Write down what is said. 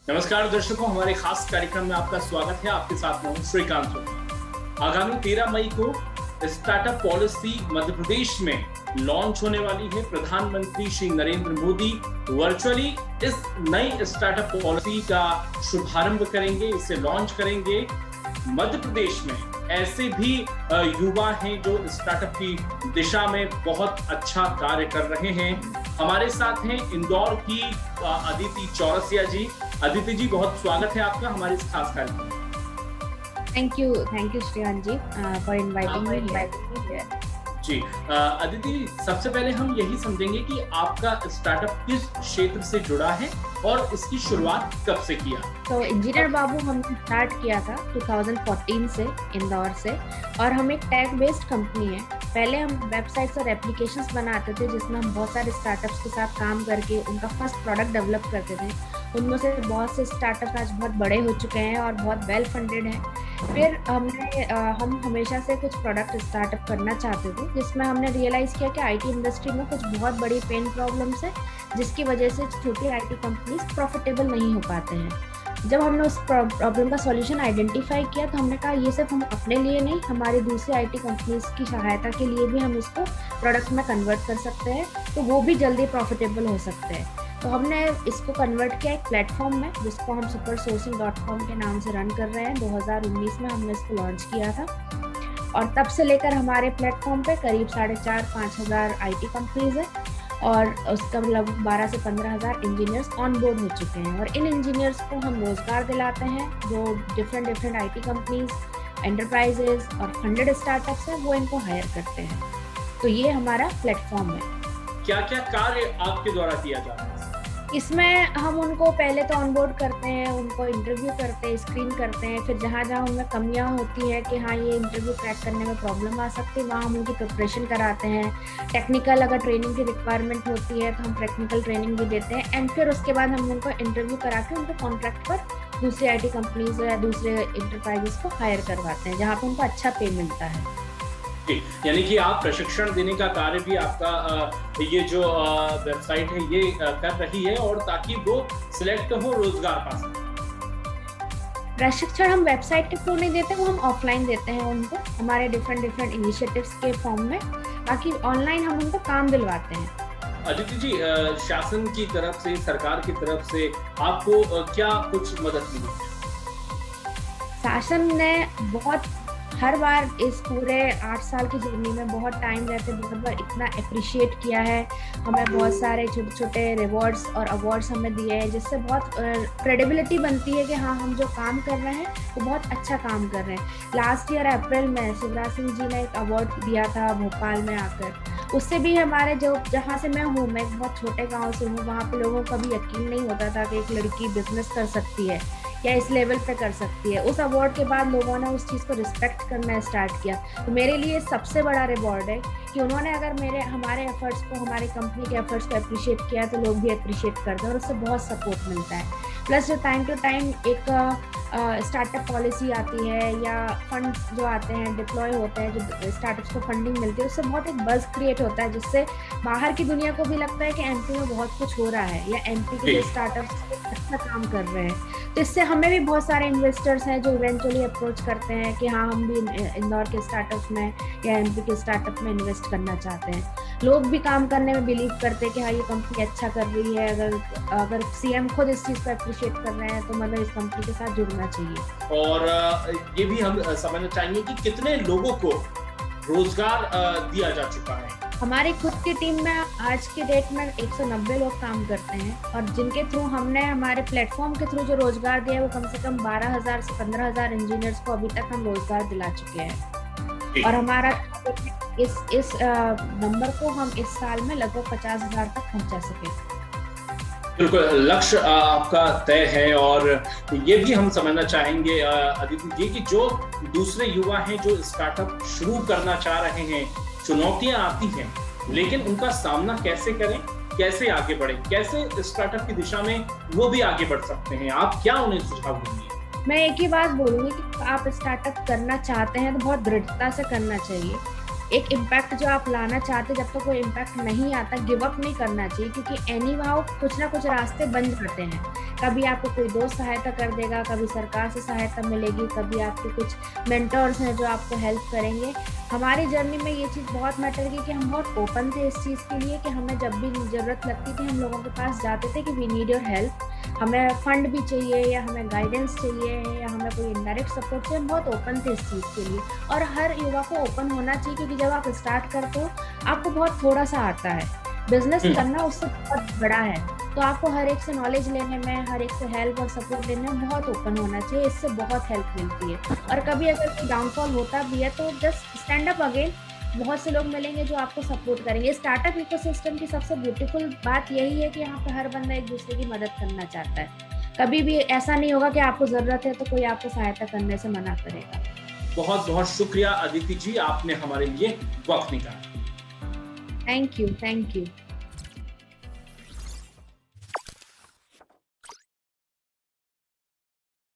नमस्कार दर्शकों, हमारे खास कार्यक्रम में आपका स्वागत है। आपके साथ मैं हूं श्रीकांत सोनी। आगामी 13 मई को स्टार्टअप पॉलिसी मध्य प्रदेश में लॉन्च होने वाली है। प्रधानमंत्री श्री नरेंद्र मोदी वर्चुअली इस नई स्टार्टअप पॉलिसी का शुभारंभ करेंगे, इसे लॉन्च करेंगे। मध्य प्रदेश में ऐसे भी युवा हैं जो स्टार्टअप की दिशा में बहुत अच्छा कार्य कर रहे हैं। हमारे साथ हैं इंदौर की अदिति चौरसिया जी। अदिति जी, बहुत स्वागत है आपका हमारे इस खास कार्यक्रम में। Thank you Shreyansh ji for inviting me. जी अदिति, सबसे पहले हम यही समझेंगे कि आपका स्टार्टअप किस क्षेत्र से जुड़ा है और इसकी शुरुआत कब से किया? तो इंजीनियर बाबू हमने स्टार्ट किया था 2014 से इंदौर से, और हम एक टैग बेस्ड कंपनी है। पहले हम वेबसाइट्स और एप्लीकेशंस बनाते थे जिसमें हम बहुत सारे स्टार्टअप्स के साथ काम करके उनका फर्स्ट प्रोडक्ट डेवलप करते थे। उनमें से बहुत से स्टार्टअप्स आज बहुत बड़े हो चुके हैं और बहुत वेल फंडेड हैं। फिर हम हमेशा से कुछ प्रोडक्ट स्टार्टअप करना चाहते थे, जिसमें हमने रियलाइज़ किया कि आईटी इंडस्ट्री में कुछ बहुत बड़ी पेन प्रॉब्लम्स है जिसकी वजह से छोटी आईटी कंपनीज प्रॉफिटेबल नहीं हो पाते हैं। जब हमने उस प्रॉब्लम का सॉल्यूशन आइडेंटिफाई किया तो हमने कहा ये सिर्फ हम अपने लिए नहीं, हमारी दूसरी आईटी कंपनीज की सहायता के लिए भी हम इसको प्रोडक्ट में कन्वर्ट कर सकते हैं, तो वो भी जल्दी प्रॉफिटेबल हो सकते हैं। तो हमने इसको कन्वर्ट किया एक प्लेटफॉर्म में जिसको हम supersourcing.com के नाम से रन कर रहे हैं। 2019 में हमने इसको लॉन्च किया था और तब से लेकर हमारे प्लेटफॉर्म पे करीब 4,500-5 हज़ार IT कंपनीज है और उसका लगभग 12 से 15 हज़ार इंजीनियर्स ऑन बोर्ड हो चुके हैं। और इन इंजीनियर्स को हम रोजगार दिलाते हैं। जो डिफरेंट IT कंपनीज, एंटरप्राइजेज और फंडेड स्टार्टअप्स हैं वो इनको हायर करते हैं। तो ये हमारा प्लेटफॉर्म है। क्या क्या कार्य आपके द्वारा किया जाता है? इसमें हम उनको पहले तो ऑनबोर्ड करते हैं, उनको इंटरव्यू करते हैं, स्क्रीन करते हैं। फिर जहाँ जहाँ उनमें कमियाँ होती है कि हाँ ये इंटरव्यू क्रैक करने में प्रॉब्लम आ सकती है, वहाँ हम उनकी प्रिपरेशन कराते हैं। टेक्निकल अगर ट्रेनिंग की रिक्वायरमेंट होती है तो हम टेक्निकल ट्रेनिंग भी देते हैं। एंड फिर उसके बाद हम उनको इंटरव्यू करा के उनको कॉन्ट्रैक्ट पर दूसरी IT कंपनीज या दूसरे इंटरप्राइजेस को हायर करवाते हैं जहाँ पर उनको अच्छा पे मिलता है। यानी कि आप प्रशिक्षण देने का कार्य भी आपका ये जो वेबसाइट है ये कर रही है, और ताकि वो सिलेक्ट हो, रोजगार पा सके। प्रशिक्षण हम वेबसाइट के थ्रू नहीं देते, वो हम ऑफलाइन देते हैं उनको हमारे डिफरेंट इनिशिएटिव्स के फॉर्म में। बाकी ऑनलाइन हम उनको काम दिलवाते हैं। अदिति जी, शासन की तरफ से, सरकार की तरफ से आपको क्या कुछ मदद मिली? शासन ने हर बार इस पूरे 8 साल की जर्नी में बहुत टाइम रहते बहुत बार इतना अप्रिशिएट किया है। हमें बहुत सारे छोटे छोटे रिवॉर्ड्स और अवार्ड्स हमें दिए हैं, जिससे बहुत क्रेडिबिलिटी बनती है कि हाँ हम जो काम कर रहे हैं वो बहुत अच्छा काम कर रहे हैं। लास्ट ईयर अप्रैल में शिवराज सिंह जी ने एक अवार्ड दिया था भोपाल में आकर। उससे भी हमारे जहाँ से मैं हूँ, मैं एक बहुत छोटे गाँव से हूँ, वहाँ पे लोगों को भी यकीन नहीं होता था कि एक लड़की बिजनेस कर सकती है या इस लेवल पे कर सकती है। उस अवार्ड के बाद लोगों ने उस चीज़ को रिस्पेक्ट करना स्टार्ट किया। तो मेरे लिए सबसे बड़ा रिवॉर्ड है कि उन्होंने अगर हमारे एफर्ट्स को, हमारी कंपनी के एफर्ट्स को अप्रिशिएट किया तो लोग भी अप्रिशिएट करते हैं और उससे बहुत सपोर्ट मिलता है। प्लस जो टाइम टू टाइम एक स्टार्टअप पॉलिसी आती है या फंड जो आते हैं डिप्लॉय होते हैं, जो स्टार्टअप्स को फंडिंग मिलती है, उससे बहुत एक बज़ क्रिएट होता है, जिससे बाहर की दुनिया को भी लगता है कि MP में बहुत कुछ हो रहा है या MP के स्टार्टअप्स अच्छा काम कर रहे हैं। तो इससे हमें भी बहुत सारे इन्वेस्टर्स हैं जो इवेंचुअली अप्रोच करते हैं कि हाँ हम भी इंदौर के स्टार्टअप्स में या MP के स्टार्टअप में इन्वेस्ट करना चाहते हैं। लोग भी काम करने में बिलीव करते हैं कि हाँ ये कंपनी अच्छा कर रही है। अगर CM खुद इस चीज़ को अप्रिशिएट कर रहे हैं तो मतलब इस कंपनी के साथ जुड़ना चाहिए। और ये भी हम समझना चाहेंगे कि कितने लोगों को रोजगार दिया जा चुका है? हमारी खुद की टीम में आज के डेट में 190 लोग काम करते हैं, और जिनके थ्रू हमने हमारे प्लेटफॉर्म के थ्रू जो रोजगार दिया है वो कम से कम 12,000 से 15,000 इंजीनियर्स को अभी तक हम रोजगार दिला चुके हैं। और हमारा इस नंबर को हम इस साल में लगभग 50,000 तक पहुंचा सके। बिल्कुल, लक्ष्य आपका तय है। और ये भी हम समझना चाहेंगे अदिति जी कि जो दूसरे युवा हैं जो स्टार्टअप शुरू करना चाह रहे हैं, चुनौतियां आती हैं, लेकिन उनका सामना कैसे करें, कैसे आगे बढ़े, कैसे स्टार्टअप की दिशा में वो भी आगे बढ़ सकते हैं, आप क्या उन्हें सुझाव देंगे? मैं एक ही बात बोलूंगी कि आप स्टार्टअप करना चाहते हैं तो बहुत दृढ़ता से करना चाहिए। एक इम्पैक्ट जो आप लाना चाहते, जब तक कोई इम्पैक्ट नहीं आता, गिव अप नहीं करना चाहिए, क्योंकि एनी हाउ कुछ ना कुछ रास्ते बन जाते हैं। कभी आपको कोई दोस्त सहायता कर देगा, कभी सरकार से सहायता मिलेगी, कभी आपके कुछ मेंटर्स हैं जो आपको हेल्प करेंगे। हमारी जर्नी में ये चीज़ बहुत मैटर की कि हम बहुत ओपन थे इस चीज़ के लिए कि हमें जब भी ज़रूरत लगती थी हम लोगों के पास जाते थे कि वी नीड योर हेल्प, हमें फंड भी चाहिए या हमें गाइडेंस चाहिए या हमें कोई इनडायरेक्ट सपोर्ट चाहिए। हम बहुत ओपन थे इस चीज़ के लिए, और हर युवा को ओपन होना चाहिए, क्योंकि जब आप स्टार्ट करते हो आपको बहुत थोड़ा सा आता है, बिजनेस करना उससे बहुत बड़ा है, तो आपको हर एक से नॉलेज लेने में, हर एक से हेल्प और सपोर्ट लेने में बहुत ओपन होना चाहिए। इससे बहुत हेल्प मिलती है, और कभी अगर कोई डाउनफॉल होता भी है तो जस्ट स्टैंड अप अगेन। बहुत से लोग मिलेंगे जो आपको सपोर्ट करेंगे। स्टार्टअप इकोसिस्टम की सबसे ब्यूटीफुल बात यही है कि यहाँ पे हर बंदा एक दूसरे की मदद करना चाहता है। कभी भी ऐसा नहीं होगा कि आपको जरूरत है तो कोई आपको सहायता करने से मना करेगा। बहुत बहुत शुक्रिया अदिति जी, आपने हमारे लिए वक्त निकाला। Thank you.